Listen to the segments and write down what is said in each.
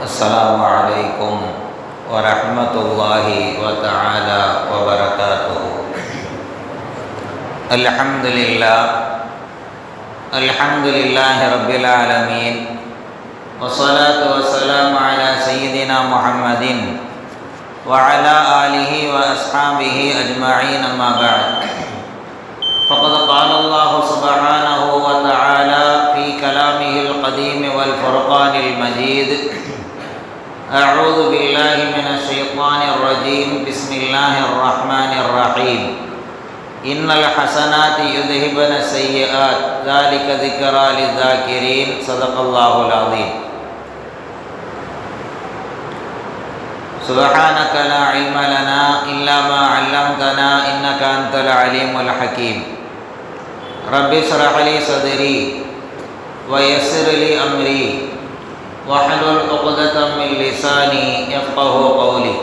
السلام عليكم ورحمة الله وتعالى وبركاته. الحمد لله رب العالمين، والصلاة والسلام على سيدنا محمد وعلى آله وأصحابه أجمعين، أما بعد. فقد قال الله سبحانه وتعالى في كلامه القديم والفرقان المجيد: أعوذ بالله من الشيطان الرجيم، بسم الله الرحمن الرحيم. إن الحسنات يذهبن السيئات، ذلك ذكرى للذاكرين. صدق الله العظيم. سبحانك لا علم لنا إلا ما علمتنا إنك أنت العليم الحكيم. رب اشرح لي صدري ويسر لي أمري واحلل عقدة من لساني يفقهوا قولي.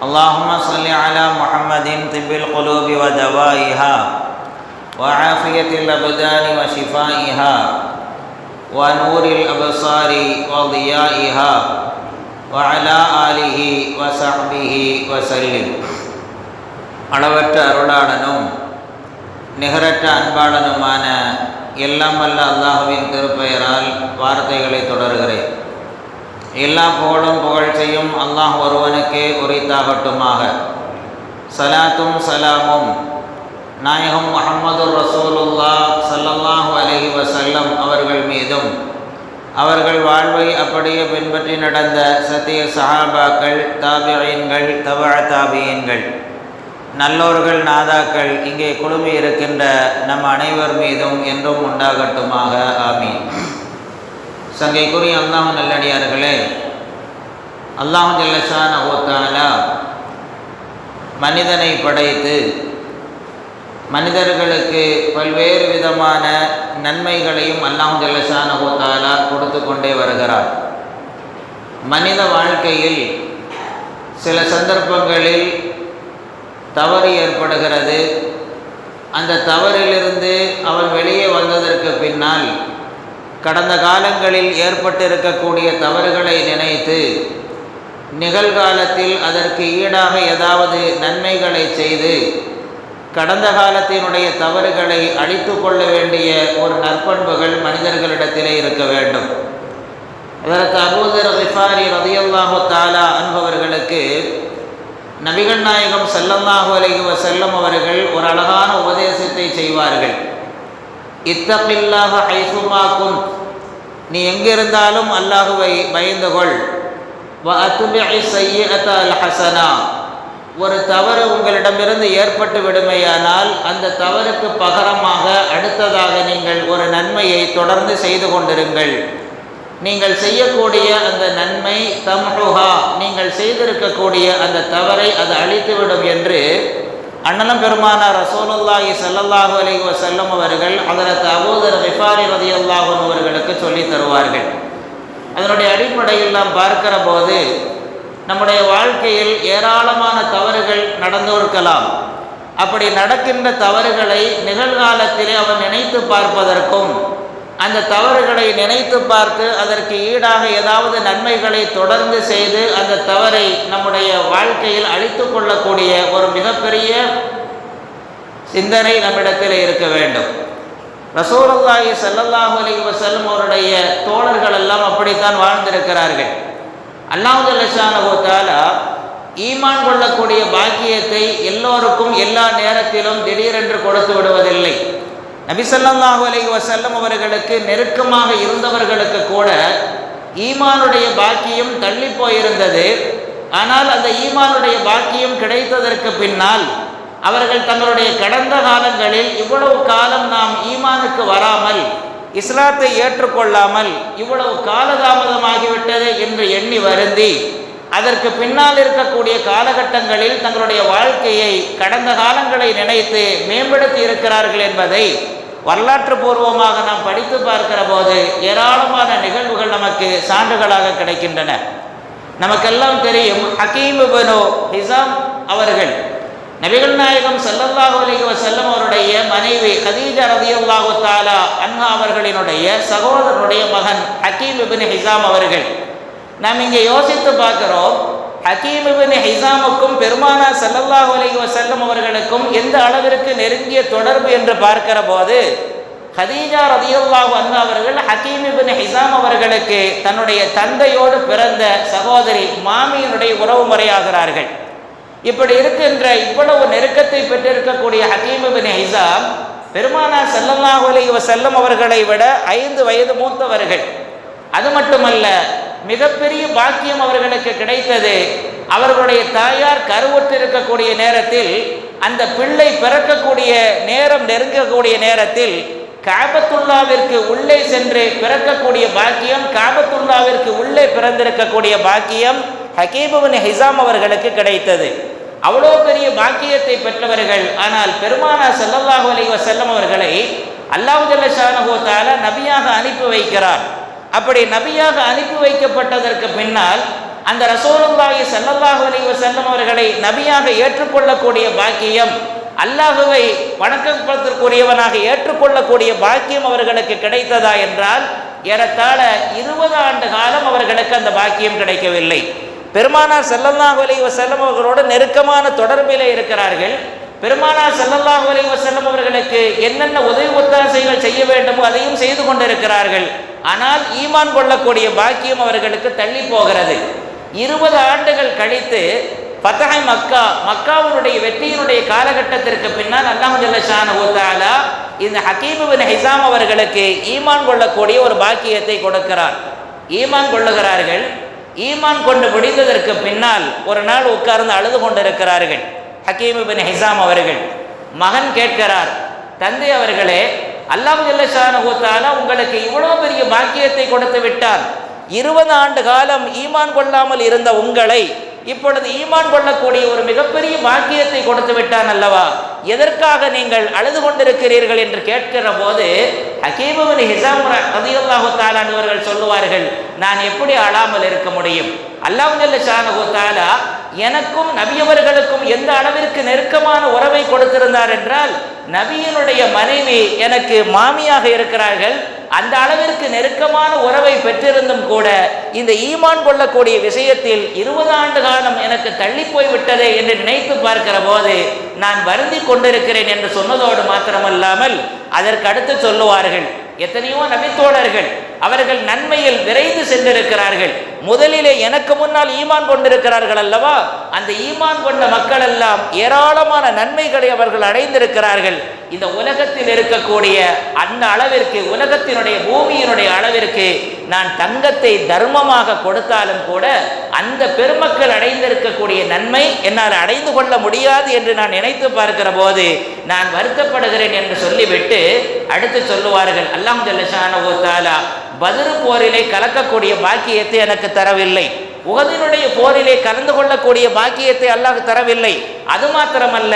اللهم صل على محمد طب القلوب ودوائها وعافية الأبدان وشفائها ونور الأبصار وضيائها وعلى آله وصحبه وسلم. அளவற்ற அருளாளனும் நிகரற்ற அன்பாளனுமான எல்லாம் வல்ல அல்லாஹுவின் திருப்பெயரால் வார்த்தைகளை தொடர்கிறேன். எல்லா புகழும் புகழ்ச்சியும் அல்லாஹ் ஒருவனுக்கே உரித்தாகட்டுமாக. சலாத்தும் சலாமும் நாயகம் முஹம்மது ரசூலுல்லாஹ் ஸல்லல்லாஹு அலைஹி வஸல்லம் அவர்கள் மீதும், அவர்கள் வாழ்வை அப்படியே பின்பற்றி நடந்த சத்திய சஹாபாக்கள், தாபிஈன்கள், தபஅ தாபிஈன்கள், நல்லோர்கள், நாதாக்கள் இங்கே குழுமி இருக்கின்ற நம் அனைவர் மீதும் என்றும் உண்டாகட்டுமாக. ஆமீன். சங்கைக்குரிய அல்லாஹ் நல்லடியார்களே, அல்லாஹ் ஜல்ல ஷானஹு வ தஆலா மனிதனை படைத்து மனிதர்களுக்கு பல்வேறு விதமான நன்மைகளையும் அல்லாஹ் ஜல்ல ஷானஹு வ தஆலா கொடுத்து கொண்டே வருகிறார். மனித வாழ்க்கையில் சில சந்தர்ப்பங்களில் தவறு ஏற்படுகிறது. அந்த தவறிலிருந்து அவன் வெளியே வந்ததற்கு பின்னால் கடந்த காலங்களில் ஏற்பட்டிருக்கக்கூடிய தவறுகளை நினைத்து நிகழ்காலத்தில் அதற்கு ஈடாக ஏதாவது நன்மைகளை செய்து கடந்த காலத்தினுடைய தவறுகளை அழித்து கொள்ள வேண்டிய ஒரு நற்பண்புகள் மனிதர்களிடத்திலே இருக்க வேண்டும். அதற்கு அபூ தர் கிஃபாரி ரலியல்லாஹு தஆலா அன்ஹு நபிகள் நாயகம் ஸல்லல்லாஹு அலைஹி வஸல்லம் அவர்கள் ஒரு அழகான உபதேசத்தை செய்வார்கள். இத்தகில்லாஹ ஹைசுமா குன்த், நீ எங்கிருந்தாலும் அல்லாஹுவை பயந்து கொள். வ அத்பிஇ ஸய்யிஅத அல் ஹஸனா, ஒரு தவறு உங்களிடமிருந்து ஏற்பட்டு விடுமையானால் அந்த தவறுக்கு பகரமாக அடுத்ததாக நீங்கள் ஒரு நன்மையை தொடர்ந்து செய்து கொண்டிருங்கள். நீங்கள் செய்யக்கூடிய அந்த நன்மை தம்ஹுஹா, நீங்கள் செய்திருக்கக்கூடிய அந்த தவறை அது அழித்துவிடும் என்று அண்ணலம் பெருமானார் ரசூலுல்லாஹி ஸல்லல்லாஹு அலைஹி வஸல்லம் அவர்கள் ஹஜ்ரத் அபூ தர் கிஃபாரி ரலியல்லாஹு அன்ஹு அவர்களுக்கு சொல்லி தருவார்கள். அதனுடைய அடிப்படையில் நாம் பார்க்கிற போது நம்முடைய வாழ்க்கையில் ஏராளமான தவறுகள் நடந்திருக்கலாம். அப்படி நடக்கின்ற தவறுகளை நிகழ்காலத்திலே அவன் நினைத்து பார்ப்பதற்கும் அந்த தவறுகளை நினைத்து பார்த்து அதற்கு ஈடாக ஏதாவது நன்மைகளை தொடர்ந்து செய்து அந்த தவறை நம்முடைய வாழ்க்கையில் அழித்து கொள்ளக்கூடிய ஒரு மிகப்பெரிய சிந்தனை நம்மிடத்தில் இருக்க வேண்டும். ரசூலுல்லாஹி ஸல்லல்லாஹு அலைஹி வஸல்லம் அவருடைய தோழர்கள் எல்லாம் அப்படித்தான் வாழ்ந்திருக்கிறார்கள். அல்லாஹ் ஜல்ல ஷானஹு வ தஆலா ஈமான் கொள்ளக்கூடிய பாக்கியத்தை எல்லோருக்கும் எல்லா நேரத்திலும் திடீரென்று கொடுத்து விடுவதில்லை. நபி ஸல்லல்லாஹு அலைஹி வஸல்லம் அவர்களுக்கு நெருக்கமாக இருந்தவர்களுக்கு கூட ஈமானுடைய பாக்கியம் தள்ளி போயிருந்தது. ஆனால் அந்த ஈமானுடைய பாக்கியம் கிடைத்ததற்கு பின்னால் அவர்கள் தங்களுடைய கடந்த காலங்களில் இவ்வளவு காலம் நாம் ஈமானுக்கு வராமல் இஸ்லாத்தை ஏற்றுக்கொள்ளாமல் இவ்வளவு காலதாமதமாகிவிட்டது என்று எண்ணி வருந்தி அதற்கு பின்னால் இருக்கக்கூடிய காலகட்டங்களில் தங்களுடைய வாழ்க்கையை கடந்த காலங்களை நினைத்து மேம்படுத்தி இருக்கிறார்கள் என்பதை வரலாற்று பூர்வமாக நாம் படித்து பார்க்கிற போது ஏராளமான நிகழ்வுகள் நமக்கு சான்றுகளாக கிடைக்கின்றன. நமக்கெல்லாம் தெரியும், ஹக்கீம் இப்னு ஹிஸாம் அவர்கள் நபிகள் நாயகம் ஸல்லல்லாஹு அலைஹி வஸல்லம் அவருடைய மனைவி கதீஜா ரலியல்லாஹு தஆலா அன்ஹா அவர்களினுடைய சகோதரனுடைய மகன் ஹக்கீம் இப்னு ஹிஸாம் அவர்கள் நாம் இங்கே யோசித்து பார்க்கிறோம், ஹக்கீம் இப்னு ஹிஸாமுக்கும் பெருமானார் ஸல்லல்லாஹு அலைஹி வஸல்லம் அவர்களுக்கும் எந்த அளவிற்கு நெருங்கிய தொடர்பு என்று பார்க்கிற போது, ஹதீஜா ரலியல்லாஹு அன்ஹா அவர்கள் ஹக்கீம் இப்னு ஹிஸாம் அவர்களுக்கு தன்னுடைய தந்தையோடு பிறந்த சகோதரி மாமியினுடைய உறவு முறையாகிறார்கள். இப்படி இருக்கின்ற இவ்வளவு நெருக்கத்தை பெற்றிருக்கக்கூடிய ஹக்கீம் இப்னு ஹிஸாம் பெருமானார் ஸல்லல்லாஹு அலைஹி வஸல்லம் அவர்களை விட 5 வயது மூத்தவர்கள். அது மட்டுமல்ல, மிகப்பெரிய பாக்கியம் அவர்களுக்கு கிடைத்தது. அவர்களுடைய தாயார் கருவுற்று இருக்கக்கூடிய நேரத்தில், அந்த பிள்ளை பிறக்கக்கூடிய நேரம் நெருங்கக்கூடிய நேரத்தில் காபத்துல்லாவிற்கு உள்ளே சென்று பிறக்கக்கூடிய பாக்கியம், காபத்துல்லாவிற்கு உள்ளே பிறந்திருக்கக்கூடிய பாக்கியம் ஹக்கீம் இப்னு ஹிஸாம் அவர்களுக்கு கிடைத்தது. அவ்வளோ பெரிய பாக்கியத்தை பெற்றவர்கள். ஆனால் பெருமானார் ஸல்லல்லாஹு அலைஹி வஸல்லம் அவர்களை அல்லாஹ் ஜல்ல ஷானஹு வ தஆலா நபியாக அனுப்பி வைக்கிறார். அப்படி நபியாக அனுப்பி வைக்கப்பட்டதற்கு பின்னால் அந்த ரசூலுல்லாஹி ஸல்லல்லாஹு அலைஹி வஸல்லம் அவர்களை நபியாக ஏற்றுக்கொள்ளக்கூடிய பாக்கியம், அல்லாஹுவை வணக்கத்திற்குரியவனாக ஏற்றுக்கொள்ளக்கூடிய பாக்கியம் அவர்களுக்கு கிடைத்ததா என்றால் ஏறத்தாழ 20 ஆண்டு காலம் அவர்களுக்கு அந்த பாக்கியம் கிடைக்கவில்லை. பெருமானார் ஸல்லல்லாஹு அலைஹி வஸல்லம் அவர்களோடு நெருக்கமான தொடர்பிலே இருக்கிறார்கள். பெருமானார் ஸல்லல்லாஹு அலைஹி வஸல்லம் அவர்களுக்கு என்னென்ன உதவி ஒத்தாசைகள் செய்ய வேண்டுமோ அதையும் செய்து கொண்டிருக்கிறார்கள். ஆனால் ஈமான் கொள்ளக்கூடிய பாக்கியம் அவர்களுக்கு தள்ளி போகிறது. 20 ஆண்டுகள் கழித்து ஃபத்ஹ் மக்கா, மக்காவுடைய வெற்றியினுடைய காலகட்டத்திற்கு பின்னால் அல்லாஹ் ஜல்ல ஷானஹு வ தஆலா இந்த ஹக்கீம் இப்னு ஹிஸாம் அவர்களுக்கு ஈமான் கொள்ளக்கூடிய ஒரு பாக்கியத்தை கொடுக்கிறார். ஈமான் கொள்ளுகிறார்கள். ஈமான் கொண்டு முடிந்ததற்கு பின்னால் ஒரு நாள் உட்கார்ந்து அழுது கொண்டிருக்கிறார்கள் ஹக்கீம் இப்னு ஹிஸாம் அவர்கள். மகன் கேட்கிறார், தந்தை அவர்களே, அல்லாஹ் ஜல்ல ஷானஹு வ தஆலா உங்களுக்கு இவ்வளவு பெரிய பாக்கியத்தை கொடுத்து விட்டார். 20 ஆண்டு காலம் ஈமான் கொள்ளாமல் இருந்த உங்களை இப்பொழுது ஈமான் கொள்ளக்கூடிய ஒரு மிகப்பெரிய பாக்கியத்தை கொடுத்து விட்டான் அல்லவா, எதற்காக நீங்கள் அழுது கொண்டிருக்கிறீர்கள் என்று கேட்கிற போது ஹக்கீம் இப்னு ஹிஸாம் ரலியல்லாஹு தஆலா அவர்கள் சொல்லுவார்கள், நான் எப்படி அழாமல் இருக்க முடியும்? அல்லாஹ் ஜல்ல ஷானஹு வ தஆலா எனக்கும் நபியவர்களுக்கும் எந்த அளவிற்கு நெருக்கமான உறவை கொடுத்திருந்தார் என்றால், நபியினுடைய மனைவி எனக்கு மாமியாக இருக்கிறார்கள். அந்த அளவிற்கு நெருக்கமான உறவை பெற்றிருந்தும் கூட இந்த ஈமான் கொள்ளக்கூடிய விஷயத்தில் 20 ஆண்டு காலம் எனக்கு தள்ளி போய்விட்டதே என்று நினைத்து பார்க்கிற போது நான் வருந்தி கொண்டிருக்கிறேன் என்று சொன்னதோடு மாத்திரமல்லாமல் அதற்கு அடுத்து சொல்லுவார்கள், எத்தனையோ நபித்தோழர்கள் அவர்கள் நன்மையில் விரைந்து சென்றிருக்கிறார்கள். முதலிலே எனக்கு முன்னால் ஈமான் கொண்டிருக்கிறார்கள் அல்லவா, அந்த ஈமான் கொண்ட மக்கள் எல்லாம் ஏராளமான நன்மைகளை அவர்கள் அடைந்திருக்கிறார்கள். இந்த உலகத்தில் இருக்கக்கூடிய அந்த அளவிற்கு, உலகத்தினுடைய பூமியினுடைய அளவிற்கு நான் தங்கத்தை தர்மமாக கொடுத்தாலும் கூட அந்த பெருமக்கள் அடைந்திருக்கக்கூடிய நன்மை என்னால் அடைந்து கொள்ள முடியாது என்று நான் நினைத்து பார்க்கிற போது நான் வருத்தப்படுகிறேன் என்று சொல்லிவிட்டு அடுத்து சொல்லுவார்கள், அல்லாஹ் ஜல்ல ஷானஹு வ தஆலா பத்ர் போரிலே கலக்கக்கூடிய பாக்கியத்தை எனக்கு தரவில்லை. உஹதினுடைய போரிலே கலந்து கொள்ளக்கூடிய பாக்கியத்தை அல்லாஹ் தரவில்லை. அது மாத்திரமல்ல,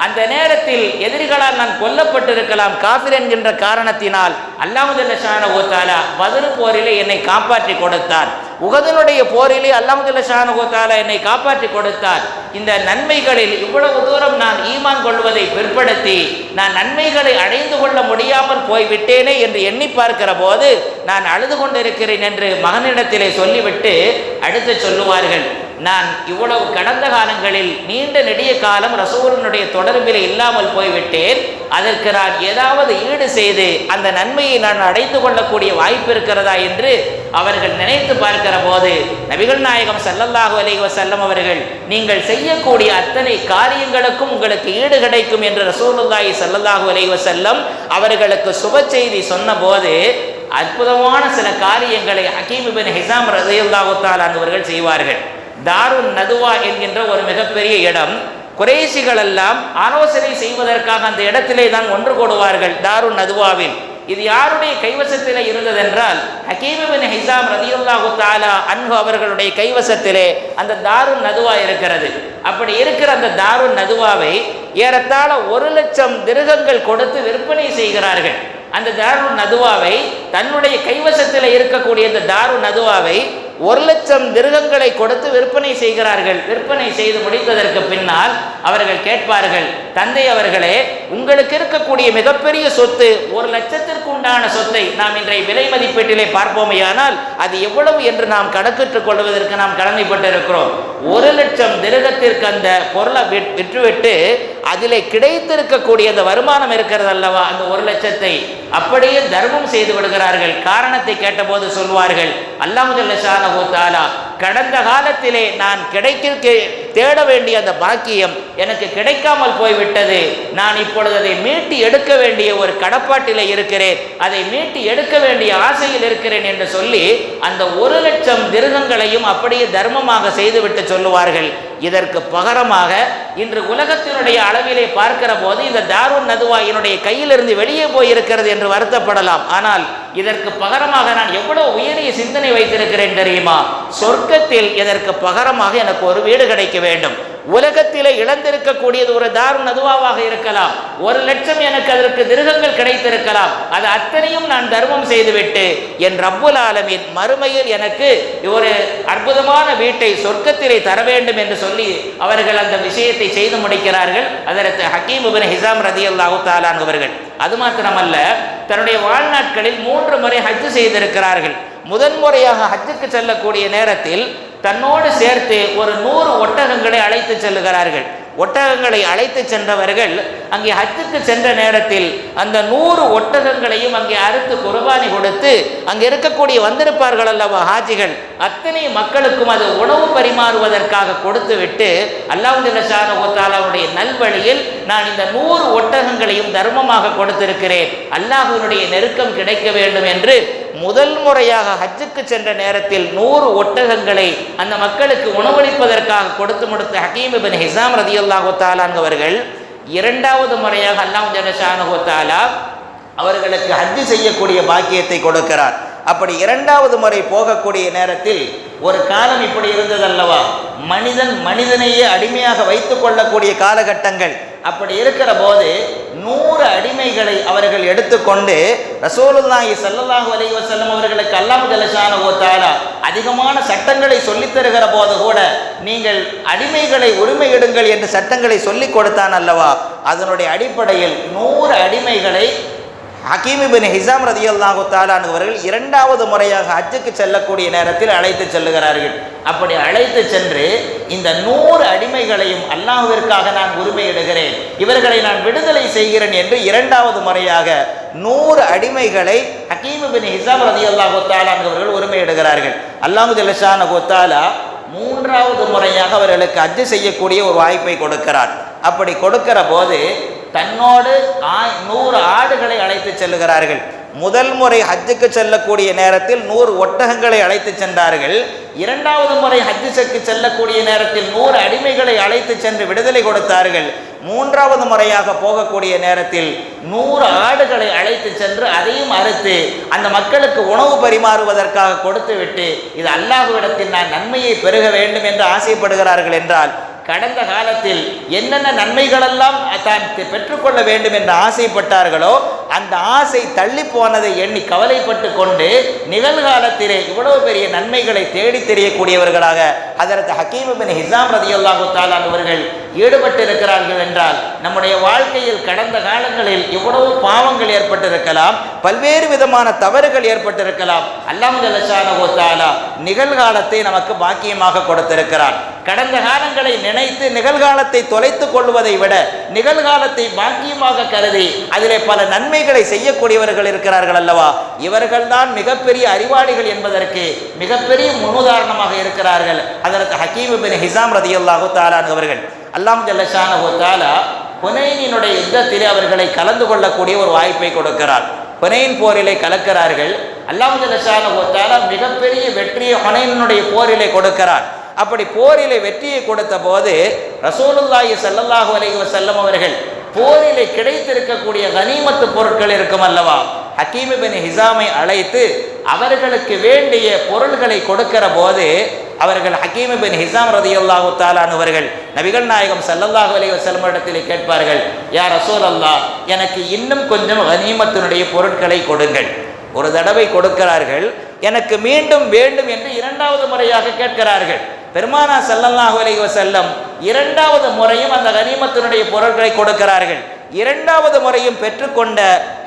அந்த நேரத்தில் எதிரிகளால் நான் கொல்லப்பட்டிருக்கலாம் காஃபிர் என்கின்ற காரணத்தினால் அல்லாஹ் ஜல்ல ஷானஹு வ தஆலா பத்ர் போரிலே என்னை காப்பாற்றி கொடுத்தார். உஹதினுடைய போரிலே அல்லாஹ் ஜல்ல ஷானஹு வ தஆலா என்னை காப்பாற்றி கொடுத்தார். இந்த நன்மைகளில் இவ்வளவு தூரம் நான் ஈமான் கொள்வதை பிற்படுத்தி நான் நன்மைகளை அடைந்து கொள்ள முடியாமல் போய்விட்டேனே என்று எண்ணி பார்க்கிற போது நான் அழுது கொண்டிருக்கிறேன் என்று மகனிடத்திலே சொல்லிவிட்டு அடுத்து சொல்லுவார்கள், நான் இவ்வளவு கடந்த காலங்களில் நீண்ட நெடிய காலம் ரசூலுடைய தொடர்பில் இல்லாமல் போய்விட்டேன். அதற்கு நான் ஏதாவது ஈடு செய்து அந்த நன்மையை நான் அடைந்து கொள்ளக்கூடிய வாய்ப்பு இருக்கிறதா என்று அவர்கள் நினைத்து பார்க்கிற போது நபிகள் நாயகம் ஸல்லல்லாஹு அலைஹி வஸல்லம் அவர்கள், நீங்கள் செய்யக்கூடிய அத்தனை காரியங்களுக்கும் உங்களுக்கு ஈடு கிடைக்கும் என்று ரசூலுல்லாஹி ஸல்லல்லாஹு அலைஹி வஸல்லம் அவர்களுக்கு சுப செய்தி சொன்ன போது அற்புதமான சில காரியங்களை ஹக்கீம் இப்னு ஹிஸாம் ரலியல்லாஹு தஆலா அவர்கள் செய்வார்கள். தாருன் நதுவா என்கின்ற ஒரு மிகப்பெரிய இடம், குறைஷிகள் எல்லாம் ஆலோசனை செய்வதற்காக அந்த இடத்திலே தான் ஒன்று கூடுவார்கள் தாருன் நதுவாவில். இது யாருடைய கைவசத்திலே இருந்ததென்றால் ஹக்கீம் இப்னு ஹிஸாம் ரலியல்லாஹு தஆலா அன்ஹு அவர்களுடைய கைவசத்திலே அந்த தாருன் நதுவா இருக்கிறது. அப்படி இருக்கிற அந்த தாருன் நதுவாவை ஏறத்தாழ 1,00,000 திர்ஹங்கள் கொடுத்து விற்பனை செய்கிறார்கள். அந்த தாருன் நதுவாவை தன்னுடைய கைவசத்தில் இருக்கக்கூடிய இந்த தாருன் நதுவாவை 1,00,000 திர்ஹங்களை கொடுத்து விற்பனை செய்கிறார்கள். விற்பனை செய்து முடித்ததற்கு பின்னால் அவர்கள் கேட்பார்கள், தந்தை அவர்களே, உங்களுக்கு இருக்கக்கூடிய மிகப்பெரிய சொத்து 1,00,000த்திற்கு உண்டான சொத்தை நாம் இன்றைய விலை மதிப்பீட்டிலே பார்ப்போமேயானால் அது எவ்வளவு என்று நாம் கணக்கிட்டுக் கொள்வதற்கு நாம் கடமைப்பட்டிருக்கிறோம். 1,00,000 திர்ஹத்திற்கு அந்த பொருளை விற்றுவிட்டு அதிலே கிடைத்திருக்கக்கூடிய அந்த வருமானம் இருக்கிறது அல்லவா, அந்த 1,00,000 அப்படியே தர்மம் செய்து விடுகிறார்கள். காரணத்தை கேட்டபோது சொல்வார்கள், அல்லாஹ் ஜல்ல ஷானஹு தஆலா கடந்த காலத்திலே நான் தேட வேண்டிய அந்த பாக்கியம் எனக்கு கிடைக்காமல் போய்விட்டது. நான் இப்பொழுது அதை மீட்டி எடுக்க வேண்டிய ஒரு கடப்பாட்டிலே இருக்கிறேன், அதை மீட்டி எடுக்க வேண்டிய ஆசையில் இருக்கிறேன் என்று சொல்லி அந்த 1,00,000 திர்ஹங்களையும் அப்படியே தர்மமாக செய்துவிட்டு சொல்லுவார்கள். இதற்கு பகரமாக இன்று உலகத்தினுடைய அளவிலே பார்க்கிற போது இந்த தாருன் நதுவா என்னுடைய கையிலிருந்து வெளியே போயிருக்கிறது என்று வருத்தப்படலாம். ஆனால் இதற்கு பகரமாக நான் எவ்வளவு உயரிய சிந்தனை வைத்திருக்கிறேன் தெரியுமா? சொர்க்கத்தில் இதற்கு பகரமாக எனக்கு ஒரு வீடு கிடைக்க வேண்டும். உலகத்திலே இழந்திருக்கக்கூடியது ஒரு தாருன் நதுவாவாக இருக்கலாம், 1,00,000 எனக்கு அதற்கு திர்ஹங்கள் கிடைத்திருக்கலாம். அது அத்தனையும் நான் தர்மம் செய்துவிட்டு என் ரப்புல் ஆலமீன் மறுமையில் எனக்கு ஒரு அற்புதமான வீட்டை சொர்க்கத்திலே தர வேண்டும் என்று சொல்லி அவர்கள் அந்த விஷயத்தை செய்து முடிக்கிறார்கள். அதற்கு ஹக்கீம் இப்னு ஹிஸாம் ரலியல்லாஹு தஆலா அவர்கள் அது மாத்திரமல்ல, தன்னுடைய வாழ்நாட்களில் 3 முறை ஹஜ் செய்திருக்கிறார்கள். முதன்முறையாக ஹஜ்ஜுக்கு செல்லக்கூடிய நேரத்தில் தன்னோடு சேர்த்து ஒரு 100 ஒட்டகங்களை அழைத்து செல்லுகிறார்கள். ஒட்டகங்களை அழைத்து சென்றவர்கள் அங்கே ஹஜ்ஜுக்கு சென்ற நேரத்தில் அந்த 100 ஒட்டகங்களையும் அங்கே அறுத்து குர்பானி கொடுத்து அங்கே இருக்கக்கூடிய வந்திருப்பார்கள் அல்லவா ஹாஜிகள், அத்தனை மக்களுக்கும் அது உணவு பரிமாறுவதற்காக கொடுத்து விட்டு அல்லாஹ் ஜல்ல ஷானஹு தஆலாவுடைய நல்வழியில் நான் இந்த 100 ஒட்டகங்களையும் தர்மமாக கொடுத்திருக்கிறேன், அல்லாஹ்வினுடைய நெருக்கம் கிடைக்க வேண்டும் என்று முதல் முறையாக ஹஜ்ஜுக்கு சென்ற நேரத்தில் 100 ஒட்டகங்களை அந்த மக்களுக்கு உணவளிப்பதற்காக கொடுத்து முடித்த ஹக்கீம் இப்னு ஹிஸாம் ரலியல்லாஹு தஆலா அவர்கள் இரண்டாவது முறையாக அல்லாஹ் ஜல்ல ஷானஹு தஆலா அவர்களுக்கு ஹஜ் செய்யக்கூடிய பாக்கியத்தை கொடுக்கிறார். அப்படி இரண்டாவது முறை போகக்கூடிய நேரத்தில் ஒரு காலம் இப்படி இருந்தது அல்லவா, மனிதனையே அடிமையாக வைத்துக் கொள்ளக்கூடிய காலகட்டங்கள். அப்படி இருக்கிற போது 100 அடிமைகளை அவர்கள் எடுத்துக்கொண்டு ரசூலுல்லாஹி ஸல்லல்லாஹு அலைஹி வஸல்லம் அவர்களுக்கு அல்லாஹ் ஜல்ல ஷானஹு தஆலா அதிகமான சட்டங்களை சொல்லித் தருகிற போது கூட நீங்கள் அடிமைகளை உரிமையிடுங்கள் என்று சட்டங்களை சொல்லிக் கொடுத்தான் அல்லவா, அதனுடைய அடிப்படையில் 100 அடிமைகளை ஹக்கீம் இப்னு ஹிஸாம் ரலியல்லாஹு தஆலா அவர்கள் இரண்டாவது முறையாக ஹஜ்ஜுக்கு செல்லக்கூடிய நேரத்தில் அழைத்து செல்லுகிறார்கள். அப்படி அழைத்து சென்று இந்த 100 அடிமைகளையும் அல்லாஹ்விற்காக நான் உரிமையிடுகிறேன், இவர்களை நான் விடுதலை செய்கிறேன் என்று இரண்டாவது முறையாக 100 அடிமைகளை ஹக்கீம் இப்னு ஹிஸாம் ரலியல்லாஹு தஆலா அவர்கள் உரிமையிடுகிறார்கள். அல்லாஹ் ஜல்ல ஷானஹு தஆலா மூன்றாவது முறையாக அவர்களுக்கு ஹஜ் செய்யக்கூடிய ஒரு வாய்ப்பை கொடுக்கிறார். அப்படி கொடுக்கிற போது தன்னோடு 100 ஆடுகளை அழைத்து செல்லுகிறார்கள். முதல் முறை ஹஜ்ஜுக்கு செல்லக்கூடிய நேரத்தில் 100 ஒட்டகங்களை அழைத்து சென்றார்கள். இரண்டாவது முறை ஹஜ்ஜுக்கு செல்லக்கூடிய நேரத்தில் 100 அடிமைகளை அழைத்து சென்று விடுதலை கொடுத்தார்கள். மூன்றாவது முறையாக போகக்கூடிய நேரத்தில் 100 ஆடுகளை அழைத்து சென்று அதையும் அறுத்து அந்த மக்களுக்கு உணவு பரிமாறுவதற்காக கொடுத்து விட்டு இது அல்லாஹ்விடத்தில் நான் நன்மையை பெருக வேண்டும் என்று ஆசைப்படுகிறார்கள் என்றால் கடந்த காலத்தில் என்னென்ன நன்மைகளெல்லாம் தான் பெற்றுக்கொள்ள வேண்டும் என்று ஆசைப்பட்டார்களோ அந்த ஆசை தள்ளி போனதை எண்ணி கவலைப்பட்டு கொண்டு நிகழ்காலத்திலே இவ்வளவு பெரிய நன்மைகளை தேடி தெரியக்கூடியவர்களாக ஹஜ்ரத் ஹக்கீம் இப்னு ஹிஸாம் ரலியல்லாஹு தஆலா அவர்கள் ஈடுபட்டு இருக்கிறார்கள் என்றால் நம்முடைய வாழ்க்கையில் கடந்த காலங்களில் எவ்வளவு பாவங்கள் ஏற்பட்டிருக்கலாம், பல்வேறு விதமான தவறுகள் ஏற்பட்டிருக்கலாம். அல்லாஹ் ஜல்ல ஷானஹு தஆலா நிகழ்காலத்தை நமக்கு பாக்கியமாக கொடுத்திருக்கிறார். கடந்த காலங்களை நினைத்து நிகழ்காலத்தை தொலைத்துக் கொள்வதை விட நிகழ்காலத்தை பாக்கியமாக கருதி அதிலே பல நன்மைகளை செய்யக்கூடியவர்கள் இருக்கிறார்கள் அல்லவா, இவர்கள்தான் மிகப்பெரிய அறிவாளிகள் என்பதற்கு மிகப்பெரிய முன்னுதாரணமாக இருக்கிறார்கள் ஹஜ்ரத் ஹக்கீம் இப்னு ஹிஸாம் ரலியல்லாஹு தஆலா அவர்கள். அல்லாஹ் ஜல்ல ஷானஹு தஆலா ஹுனைனினுடைய யுத்தத்திலே அவர்களை கலந்து கொள்ளக்கூடிய ஒரு வாய்ப்பை கொடுக்கிறார். ஹுனைன் போரிலே கலக்கிறார்கள். அல்லாஹ் ஜல்ல ஷானஹு தஆலா மிகப்பெரிய வெற்றியை ஹுனைனுடைய போரிலே கொடுக்கிறார். அப்படி போரிலே வெற்றியை கொடுத்த போது ரசூலுல்லாஹி ஸல்லல்லாஹு அலைஹி வஸல்லம் அவர்கள் போரிலே கிடைத்திருக்கக்கூடிய கனிமத்து பொருட்கள் இருக்கும் அல்லவா, ஹக்கீம் இப்னு ஹிஸாமை அழைத்து அவர்களுக்கு வேண்டிய பொருள்களை கொடுக்கிற போது அவர்கள் ஹக்கீம் இப்னு ஹிஸாம் ரலியல்லாஹு தஆலா அவர்கள் நபிகள் நாயகம் ஸல்லல்லாஹு அலைஹி வஸல்லம் இடத்திலே கேட்பார்கள், யா ரசூலல்லாஹ், எனக்கு இன்னும் கொஞ்சம் கனிமத்தினுடைய பொருட்களை கொடுங்கள். ஒரு தடவை கொடுக்கிறார்கள், எனக்கு மீண்டும் வேண்டும் என்று இரண்டாவது முறையாக கேட்கிறார்கள். பெருமானா ஸல்லல்லாஹு அலைஹி வஸல்லம் இரண்டாவது முறையும் அந்த கனிமத்தினுடைய பொருட்களை கொடுக்கிறார்கள். இரண்டாவது முறையும் பெற்றுக்கொண்ட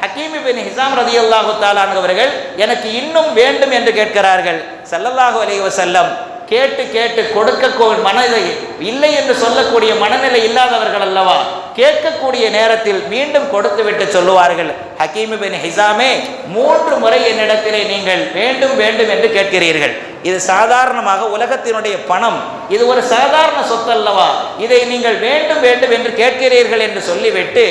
ஹக்கீம் இப்னு ஹிஸாம் ரலியல்லாஹு தஆலா அவர்கள் எனக்கு இன்னும் வேண்டும் என்று கேட்கிறார்கள். ஸல்லல்லாஹு அலைஹி வஸல்லம் கேட்டு கேட்டு கொடுக்க மனதை இல்லை என்று சொல்லக்கூடிய மனநிலை இல்லாதவர்கள் அல்லவா, கேட்கக்கூடிய நேரத்தில் மீண்டும் கொடுத்து விட்டு சொல்லுவார்கள், ஹக்கீம் இப்னு ஹிஸாமே 3 முறை என்னிடத்திலே நீங்கள் வேண்டும் வேண்டும் என்று கேட்கிறீர்கள். இது சாதாரணமாக உலகத்தினுடைய பணம், இது ஒரு சாதாரண சொத்து அல்லவா, இதை நீங்கள் வேண்டும் வேண்டும் என்று கேட்கிறீர்கள் என்று சொல்லிவிட்டு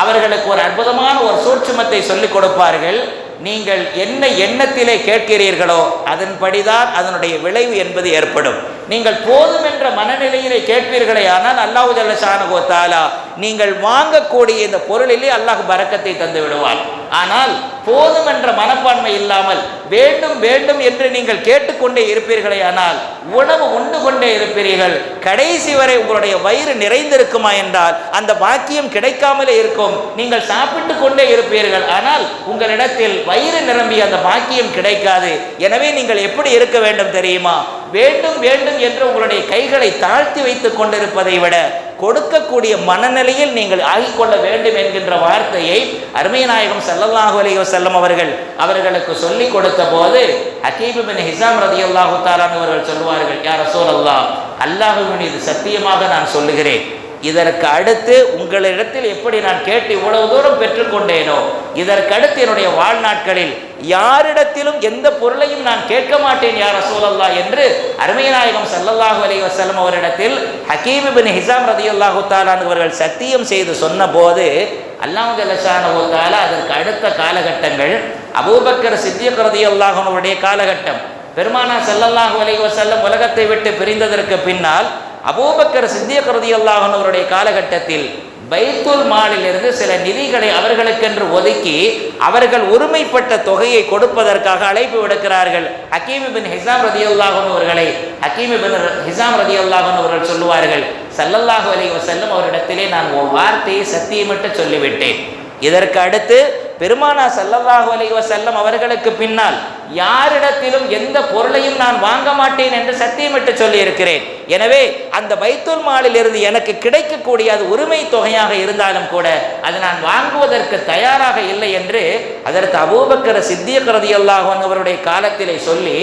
அவர்களுக்கு ஒரு அற்புதமான ஒரு சூட்சுமத்தை சொல்லிக் கொடுப்பார்கள். நீங்கள் என்ன எண்ணத்திலே கேட்கிறீர்களோ அதன்படிதான் அதனுடைய விளைவு என்பது ஏற்படும். நீங்கள் போதும் என்ற மனநிலையிலே கேட்பீர்களே ஆனால் அல்லாஹ் ஜல்ல ஷானஹு வ தஆலா நீங்கள் வாங்கக்கூடிய இந்த பொருளிலே அல்லாஹ் பரக்கத்தை தந்து விடுவார். ஆனால் போதும் என்ற மனப்பான்மை இல்லாமல் வேண்டும் வேண்டும் என்று நீங்கள் கேட்டுக்கொண்டே இருப்பீர்களே ஆனால் உணவு உண்டு கொண்டே இருப்பீர்கள். கடைசி வரை உங்களுடைய வயிறு நிறைந்திருக்குமா என்றால் அந்த பாக்கியம் கிடைக்காமலே இருக்கும். நீங்கள் சாப்பிட்டு கொண்டே இருப்பீர்கள், ஆனால் உங்களிடத்தில் வயிறு நிரம்பி அந்த பாக்கியம் கிடைக்காது. எனவே நீங்கள் எப்படி இருக்க வேண்டும் தெரியுமா? வேண்டும் வேண்டும் என்று உங்களுடைய கைகளை தாழ்த்தி வைத்துக் கொண்டிருப்பதை விட கொடுக்கக்கூடிய மனநிலையில் நீங்கள் ஆகிக்கொள்ள வேண்டும் என்கின்ற வார்த்தையை அருமை நாயகம் ஸல்லல்லாஹு அலைஹி வஸல்லம் அவர்களுக்கு சொல்லிக் கொடுத்த போது ஹக்கீம் இப்னு ஹிஸாம் ரலியல்லாஹு தஆலா அவர்கள் சொல்வார்கள், யா ரசூலல்லாஹ், அல்லாஹ்வின் மீது சத்தியமாக நான் சொல்லுகிறேன், இதற்கு அடுத்து உங்களிடத்தில் எப்படி நான் கேட்டு இவ்வளவு தூரம் பெற்றுக்கொண்டேனோ இதற்கு அடுத்து என்னுடைய வாழ்நாட்களில் யாரிடத்திலும் எந்த பொருளையும் நான் கேட்க மாட்டேன் யா ரசூலல்லாஹ் என்று அருமை நாயகம் ஸல்லல்லாஹு அலைஹி வஸல்லம் அவரிடத்தில் ஹக்கீம் இப்னு ஹிஸாம் ரலியல்லாஹு தஆலா அவர்கள் சத்தியம் செய்து சொன்னபோது அல்லாஹ் ஜல்ல ஷானஹு வ தஆலா அதற்கு அடுத்த காலகட்டங்கள் அபூபக்கர் சித்திக் ரலியல்லாஹு அன்ஹுடைய காலகட்டம். பெருமானார் ஸல்லல்லாஹு அலைஹி வஸல்லம் உலகத்தை விட்டு பிரிந்ததற்கு பின்னால் அபூபக்கர் சித்திக் ரலியல்லாஹு அன்ஹு அவருடைய காலகட்டத்தில் பைத்துல் மாலிலிருந்து சில நிதிகளை அவர்களுக்கென்று ஒதுக்கி அவர்கள் உரிமைப்பட்ட தொகையை கொடுப்பதற்காக அழைப்பு விடுக்கிறார்கள். ஹக்கீம் இப்னு ஹிஸாம் ரலியல்லாஹு அன்ஹு அவர்களை ஹக்கீம் இப்னு ஹிஸாம் ரலியல்லாஹு அன்ஹு அவர்கள் சொல்லுவார்கள், ஸல்லல்லாஹு அலைஹி வஸல்லம் அவரிடத்திலே நான் ஒரு வார்த்தையை சத்தியமிட்டு சொல்லிவிட்டேன். இதற்கு அடுத்து பெருமானார் ஸல்லல்லாஹு அலைஹி வஸல்லம் அவர்களுக்கு பின்னால் யாரிடத்திலும் எந்த பொருளையும் நான் வாங்க மாட்டேன் என்று சத்தியமிட்டு சொல்லி இருக்கிறேன். எனவே அந்த பைத்துல் மாலில் இருந்து எனக்கு கிடைக்கக்கூடிய அது உரிமை தொகையாக இருந்தாலும் கூட அது நான் வாங்குவதற்கு தயாராக இல்லை என்று அதற்கு அபூபக்கர் சித்திக் ரலியல்லாஹு அன்ஹு அவருடைய காலத்திலே சொல்லி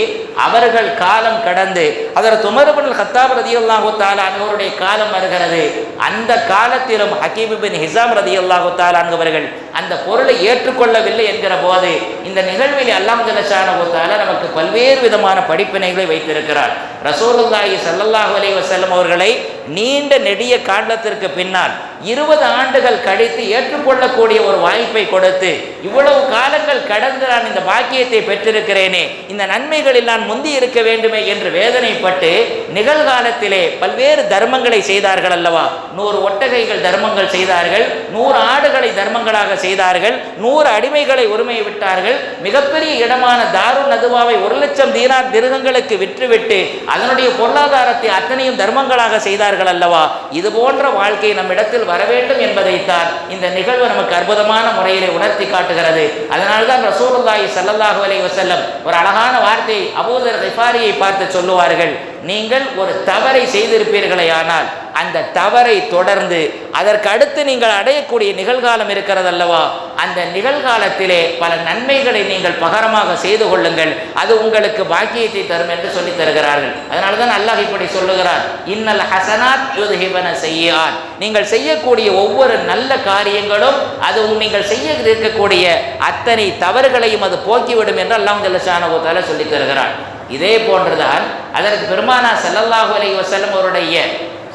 அவர்கள் காலம் கடந்து அதற்கு உமர் இப்னு கத்தாப் ரலியல்லாஹு தஆலா அவருடைய காலம் வருகிறது. அந்த காலத்திலும் ஹக்கீம் இப்னு ஹிஸாம் ரலியல்லாஹு தஆலா அவர்கள் அந்த பொருளை ஏற்றுக்கொள்ளவில்லை என்கிற போது இந்த நிகழ்வில் அல்லாஹ் ஜல்ல ஷானஹு வ தஆலா நமக்கு பல்வேறு விதமான படிப்பினைகளை வைத்திருக்கிறார். ரசூலுல்லாஹி ஸல்லல்லாஹு அலைஹி வஸல்லம் அவர்களை நீண்ட நெடிய காலத்திற்கு பின்னால் 20 ஆண்டுகள் கழித்து ஏற்றுக்கொள்ளக்கூடிய ஒரு வாய்ப்பை கொடுத்து இவ்வளவு காலங்கள் கடந்து நான் இந்த பாக்கியத்தை பெற்றிருக்கிறேனே, இந்த நன்மைகளில் நான் முந்தி இருக்க வேண்டுமே என்று வேதனைப்பட்டு நிகழ்காலத்திலே பல்வேறு தர்மங்களை செய்தார்கள் அல்லவா. 100 ஒட்டகைகள் தர்மங்கள் செய்தார்கள், 100 ஆடுகளை தர்மங்களாக செய்தார்கள், 100 அடிமைகளை உரிமை விட்டார்கள். மிகப்பெரிய இடமான தாருன் நதுவாவை 1,00,000 தீனார் திர்ஹங்களுக்கு விற்றுவிட்டு அதனுடைய பொருளாதாரத்தை அத்தனையும் தர்மங்களாக செய்தார்கள் அல்லவா. இது போன்ற வாழ்க்கை நம்மிடத்தில் வர வேண்டும் என்பதைத்தான் இந்த நிகழ்வு நமக்கு அற்புதமான முறையிலே உணர்த்தி காட்டுகிறது. அதனால்தான் ரசூலுல்லாஹி ஸல்லல்லாஹு அலைஹி வஸல்லம் ஒரு அழகான வார்த்தை அபூதர் கிஃபாரியை பார்த்து சொல்லுவார்கள், நீங்கள் ஒரு தவறை செய்திருப்பீர்களே ஆனால் அந்த தவறை தொடர்ந்து அதற்கு அடுத்து நீங்கள் அடையக்கூடிய நிகழ்காலம் இருக்கிறது அல்லவா, அந்த நிகழ்காலத்திலே பல நன்மைகளை நீங்கள் பகரமாக செய்து கொள்ளுங்கள், அது உங்களுக்கு பாக்கியத்தை தரும் என்று சொல்லி தருகிறார்கள். அதனால தான் அல்லாஹ் இப்படி சொல்லுகிறார், இன்னல் ஹசனாத் யுத்ஹிபன ஸய்யிஆத், நீங்கள் செய்யக்கூடிய ஒவ்வொரு நல்ல காரியங்களும் அது நீங்கள் செய்ய இருக்கக்கூடிய அத்தனை தவறுகளையும் அது போக்கிவிடும் என்று அல்லாஹ் ஜல்ல ஷானஹு வ தஆலா சொல்லி தருகிறார். இதே போன்றுதான் அதற்கு பெருமானார் ஸல்லல்லாஹு அலைஹி வஸல்லம் அவருடைய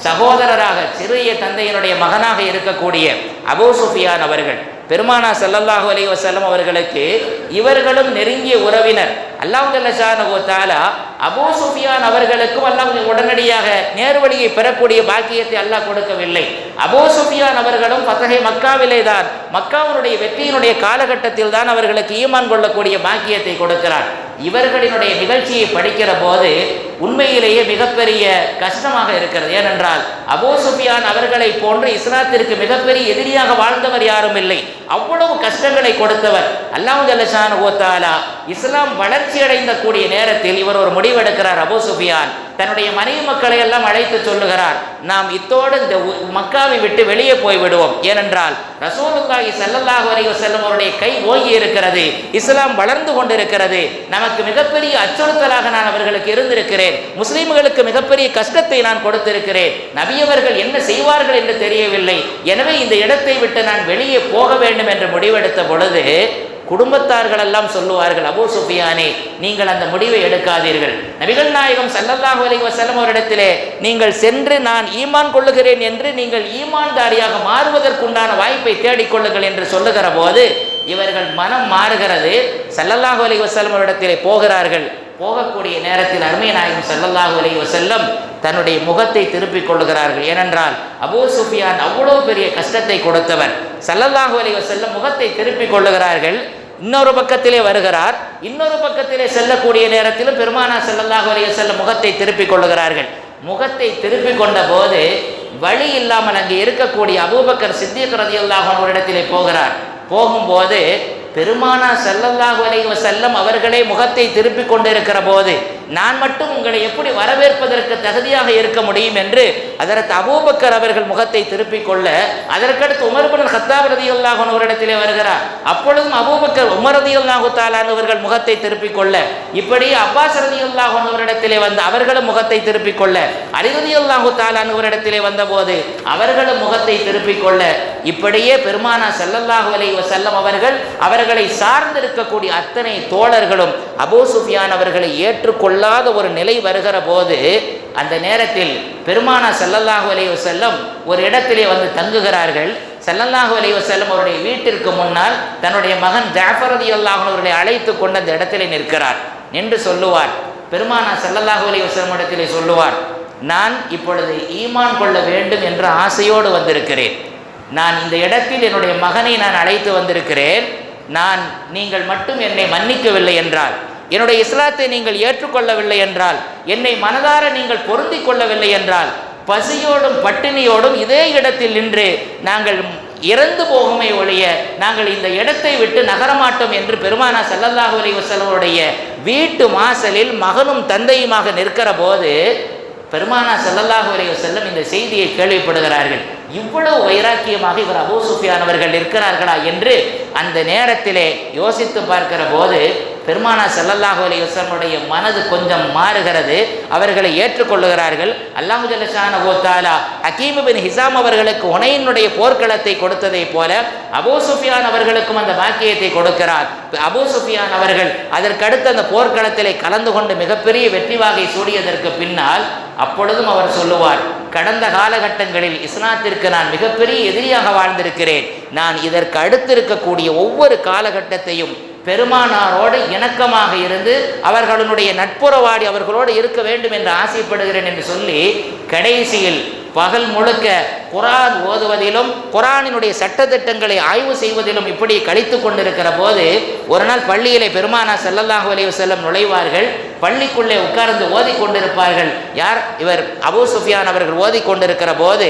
சகோதரராக சிறிய தந்தையினுடைய மகனாக இருக்கக்கூடிய அபூ சுஃபியான் அவர்கள் பெருமானார் ஸல்லல்லாஹு அலைஹி வஸல்லம் அவர்களுக்கு இவர்களும் நெருங்கிய உறவினர். அல்லாஹ் ஜல்ல ஷானஹு வ தஆலா அபூ சுஃபியான் அவர்களுக்கும் அல்லாஹ் உடனடியாக நேர்வழியை பெறக்கூடிய பாக்கியத்தை அல்லாஹ் கொடுக்கவில்லை. அபூ சுஃபியான் அவர்களும் ஃபத்ஹே மக்காவிலே தான் மக்காவுடைய வெற்றியினுடைய காலகட்டத்தில் தான் அவர்களுக்கு ஈமான் கொள்ளக்கூடிய பாக்கியத்தை கொடுக்கிறார். இவர்களினுடைய நிகழ்ச்சியை படிக்கிற போது உண்மையிலேயே மிகப்பெரிய கஷ்டமாக இருக்கிறது. ஏனென்றால் அபூ சுஃபியான் அவர்களை போன்று இஸ்லாத்திற்கு மிகப்பெரிய எதிரியாக வாழ்ந்தவர் யாரும் இல்லை. அவ்வளவு கஷ்டங்களை கொடுத்தவர். அல்லாஹ் ஜல்ல ஷானஹு வ தஆலா இஸ்லாம் வளர்ச்சி அடைந்த கூடிய நேரத்தில் இவர் ஒரு முடிவெடுக்கிறார். அபூ சுஃபியான் தன்னுடைய மனைவி மக்களை எல்லாம் அழைத்து சொல்லுகிறார், நாம் இத்தோடு இந்த மக்காவை விட்டு வெளியே போய்விடுவோம். ஏனென்றால் ரசூலுல்லாஹி ஸல்லல்லாஹு அலைஹி வஸல்லம் அவருடைய கை ஓங்கி இருக்கிறது, இஸ்லாம் வளர்ந்து கொண்டிருக்கிறது, நமக்கு மிகப்பெரிய அச்சுறுத்தலாக நான் அவர்களுக்கு இருந்திருக்கிறேன், முஸ்லிம்களுக்கு மிகப்பெரிய கஷ்டத்தை நான் கொடுத்திருக்கிறேன், நபியவர்கள் என்ன செய்வார்கள் என்று தெரியவில்லை, எனவே இந்த இடத்தை விட்டு நான் வெளியே போக வேண்டும் என்று முடிவெடுத்த பொழுது குடும்பத்தார்கள் எல்லாம் சொல்லுவார்கள், அபூ சுஃபியானே நீங்கள் அந்த முடிவை எடுக்காதீர்கள், நபிகள் நாயகம் ஸல்லல்லாஹு அலைஹி வஸல்லம் அவரிடத்திலே நீங்கள் சென்று நான் ஈமான் கொள்ளுகிறேன் என்று நீங்கள் ஈமான்தாரியாக மாறுவதற்குண்டான வாய்ப்பை தேடிக்கொள்ளுங்கள் என்று சொல்லுகிற போது இவர்கள் மனம் மாறுகிறது. ஸல்லல்லாஹு அலைஹி வஸல்லம் அவரிடத்திலே போகிறார்கள். போகக்கூடிய நேரத்தில் அருமை நாயகம் ஸல்லல்லாஹு அலைஹி வஸல்லம் தன்னுடைய முகத்தை திருப்பிக் கொள்ளுகிறார்கள். ஏனென்றால் அபூ சுஃபியான் அவ்வளவு பெரிய கஷ்டத்தை கொடுத்தவர். ஸல்லல்லாஹு அலைஹி வஸல்லம் முகத்தை திருப்பிக் கொள்ளுகிறார்கள். இன்னொரு பக்கத்திலே வருகிறார். இன்னொரு பக்கத்திலே செல்லக்கூடிய நேரத்திலும் பெருமானார் ஸல்லல்லாஹு அலைஹி வஸல்லம் முகத்தை திருப்பிக் கொள்ளுகிறார்கள். முகத்தை திருப்பிக் கொண்ட போது வழி இல்லாமல் அங்கே இருக்கக்கூடிய அபூபக்கர் சித்திக் ரலியல்லாஹு அன்ஹு அவரிடத்திலே போகிறார். போகும்போது பெருமானார் ஸல்லல்லாஹு அலைஹி வஸல்லம் அவர்களே முகத்தை திருப்பிக் கொண்டிருக்கிற போது நான் மட்டும் உங்களை எப்படி வரவேற்பதற்கு தகுதியாக இருக்க முடியும் என்று ஹஜ்ரத் அபூபக்கர் அவர்கள் முகத்தை திருப்பிக் கொள்ள, அதற்கடுத்து உமர் இப்னு கத்தாப் ரலியல்லாஹு அன்ஹு அவரிடத்திலே வருகிறார். அப்பொழுதும் அபூபக்கர் உமர் ரலியல்லாஹு தஆலா அவர்கள் முகத்தை திருப்பிக் கொள்ள, இப்படி அப்பாஸ் ரலியல்லாஹு அன்ஹு அவரிடத்திலே வந்து அவர்களும் முகத்தை திருப்பிக் கொள்ள, அலி ரலியல்லாஹு தஆலா அவரிடத்திலே வந்தபோது அவர்களும் முகத்தை திருப்பிக் கொள்ள, இப்படியே பெருமானார் ஸல்லல்லாஹு அலைஹி வஸல்லம் அவர்களை சார்ந்திருக்கக்கூடிய அத்தனை தோழர்களும் அபூ சுஃபியான் அவர்களை ஏற்றுக்கொள்ளாத ஒரு நிலை வருகிற போது அந்த நேரத்தில் பெருமானார் ஸல்லல்லாஹு அலைஹி வஸல்லம் ஒரு இடத்திலே வந்து தங்குகிறார்கள். ஸல்லல்லாஹு அலைஹி வஸல்லம் அவருடைய வீட்டிற்கு முன்னால் தன்னுடைய மகன் ஜாஃபர் ரலியல்லாஹு அன்ஹு அவர்களை அழைத்து கொண்டு அந்த இடத்திலே நிற்கிறார். நின்று சொல்லுவார், பெருமானார் ஸல்லல்லாஹு அலைஹி வஸல்லம் இடத்திலே சொல்லுவார், நான் இப்பொழுது ஈமான் கொள்ள வேண்டும் என்ற ஆசையோடு வந்திருக்கிறேன், நான் இந்த இடத்தில் என்னுடைய மகனை நான் அழைத்து வந்திருக்கிறேன், நீங்கள் மட்டும் என்னை மன்னிக்கவில்லை என்றால், என்னுடைய இஸ்லாத்தை நீங்கள் ஏற்றுக்கொள்ளவில்லை என்றால், என்னை மனதார நீங்கள் பொருந்தி கொள்ளவில்லை என்றால், பசியோடும் பட்டினியோடும் இதே இடத்தில் நின்று நாங்கள் இறந்து போகுமே ஒழிய நாங்கள் இந்த இடத்தை விட்டு நகரமாட்டோம் என்று பெருமானார் ஸல்லல்லாஹு அலைஹி வஸல்லம் வீட்டு வாசலில் மகனும் தந்தையுமாக நிற்கிற போது பெருமானார் ஸல்லல்லாஹு அலைஹி வஸல்லம் இந்த செய்தியை கேள்விப்படுகிறார்கள். இவ்வளவு வைராக்கியமாக இவர் அபூ சுஃபியான் அவர்கள் இருக்கிறார்களா என்று அந்த நேரத்திலே யோசித்து பார்க்கிற போது பெருமானார் ஸல்லல்லாஹு அலைஹி வஸல்லம் மனது கொஞ்சம் மாறுகிறது. அவர்களை ஏற்றுக்கொள்ளுகிறார்கள். அல்லாஹ் ஜல்ல ஷானஹு வ தஆலா ஹக்கீம் இப்னு ஹிஸாம் அவர்களுக்கு ஹுனைனுடைய போர்க்களத்தை கொடுத்ததை போல அபூ சுஃபியான் அவர்களுக்கும் அந்த பாக்கியத்தை கொடுக்கிறார். அபூ சுஃபியான் அவர்கள் அதற்கடுத்து அந்த போர்க்களத்திலே கலந்து கொண்டு மிகப்பெரிய வெற்றி வாகை சூடியதற்கு பின்னால் அப்பொழுதும் அவர் சொல்லுவார், கடந்த காலகட்டங்களில் இஸ்லாத்திற்கு நான் மிகப்பெரிய எதிரியாக வாழ்ந்திருக்கிறேன், நான் இதற்கு அடுத்து இருக்கக்கூடிய ஒவ்வொரு காலகட்டத்தையும் பெருமானாரோடு இணக்கமாக இருந்து அவர்களுடைய நட்புறவாடி அவர்களோடு இருக்க வேண்டும் என்று ஆசைப்படுகிறேன் என்று சொல்லி கடைசியில் பகல் முழுக்க குர்ஆன் ஓதுவதிலும் குர்ஆனினுடைய சட்டத்திட்டங்களை ஆய்வு செய்வதிலும் இப்படி கழித்து கொண்டிருக்கிற போது ஒரு நாள் பள்ளியிலே பெருமானார் ஸல்லல்லாஹு அலைஹி வஸல்லம் நுழைவார்கள். பள்ளிக்குள்ளே உட்கார்ந்து ஓதிக்கொண்டிருப்பார்கள். யார்? இவர் அபூ சுஃபியான் அவர்கள் ஓதிக்கொண்டிருக்கிற போது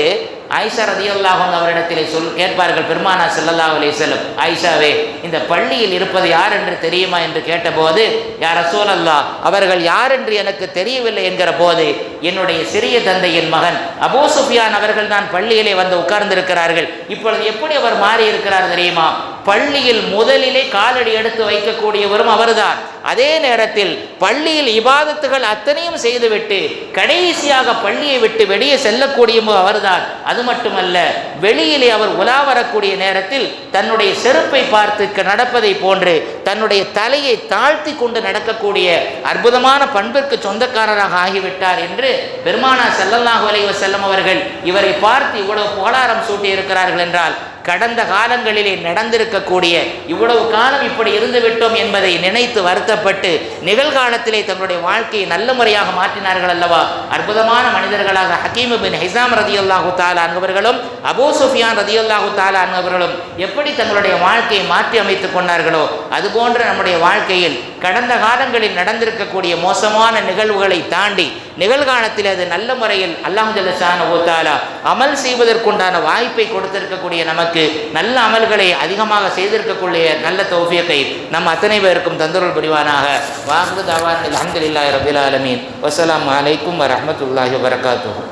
ஆயிஷா ரலியல்லாஹு அன்ஹா அவரிடத்திலே கேட்பார்கள் பெருமானார் ஸல்லல்லாஹு அலைஹி வஸல்லம், ஆயிஷாவே இந்த பள்ளியில் இருப்பது யார் என்று தெரியுமா என்று கேட்டபோது, யா ரசூலல்லாஹ் அவர்கள் யார் என்று எனக்கு தெரியவில்லை என்கிற போது, என்னுடைய சிறிய தந்தையின் மகன் அபூ சுஃபியான் அவர்கள் தான் பள்ளியிலே வந்து உட்கார்ந்திருக்கிறார்கள். இப்பொழுது எப்படி அவர் மாறி இருக்கிறார் தெரியுமா? பள்ளியில் முதலிலே காலடி எடுத்து வைக்கக்கூடியவரும் அவர்தான். அதே நேரத்தில் பள்ளியில் இபாதத்துகள் அத்தனையும் செய்துவிட்டு கடைசியாக பள்ளியை விட்டு வெளியே செல்லக்கூடியவரும் அவர்தான். அது மட்டுமல்ல, வெளியிலே அவர் உலா வரக்கூடிய நேரத்தில் தன்னுடைய செருப்பை பார்த்து நடப்பதை போன்று தன்னுடைய தலையை தாழ்த்தி கொண்டு நடக்கக்கூடிய அற்புதமான பண்பிற்கு சொந்தக்காரராக ஆகிவிட்டார் என்று பெருமானார் ஸல்லல்லாஹு அலைஹி வஸல்லம் அவர்கள் இவரை பார்த்து இவ்வளவு புகழாரம் சூட்டி இருக்கிறார்கள் என்றால், கடந்த காலங்களிலே நடந்திருக்கக்கூடிய இவ்வளவு காலம் இப்படி இருந்து விட்டோம் என்பதை நினைத்து வருத்தப்பட்டு நிகழ்காலத்திலே தங்களுடைய வாழ்க்கையை நல்ல முறையாக மாற்றினார்கள் அல்லவா? அற்புதமான மனிதர்களாக ஹக்கீம் இப்னு ஹிஸாம் ரலியல்லாஹு தஆலா அன்ஹுவர்களும் அபூ சுஃபியான் ரலியல்லாஹு தஆலா அன்ஹுவர்களும் எப்படி தங்களுடைய வாழ்க்கையை மாற்றி அமைத்துக் கொண்டார்களோ அதுபோல் போன்ற நம்முடைய வாழ்க்கையில் கடந்த காலங்களில் நடந்திருக்கக்கூடிய மோசமான நிகழ்வுகளை தாண்டி நிகழ்காலத்தில் அது நல்ல முறையில் அல்லாஹ் ஜல்ல ஷானஹு வ தஆலா அமல் செய்வதற்குண்டான வாய்ப்பை கொடுத்திருக்கக்கூடிய நமக்கு நல்ல அமல்களை அதிகமாக செய்திருக்கக்கூடிய நல்ல தௌஃபீக்கை நம் அத்தனை பேருக்கும் தந்தருள் புரிவானாக. வாஹிரு தஅவானா அல்ஹம்துலில்லாஹி ரப்பில் ஆலமீன். வஸ்ஸலாமு அலைக்கும் வரஹ்மத்துல்லாஹி வபரகாத்துஹு.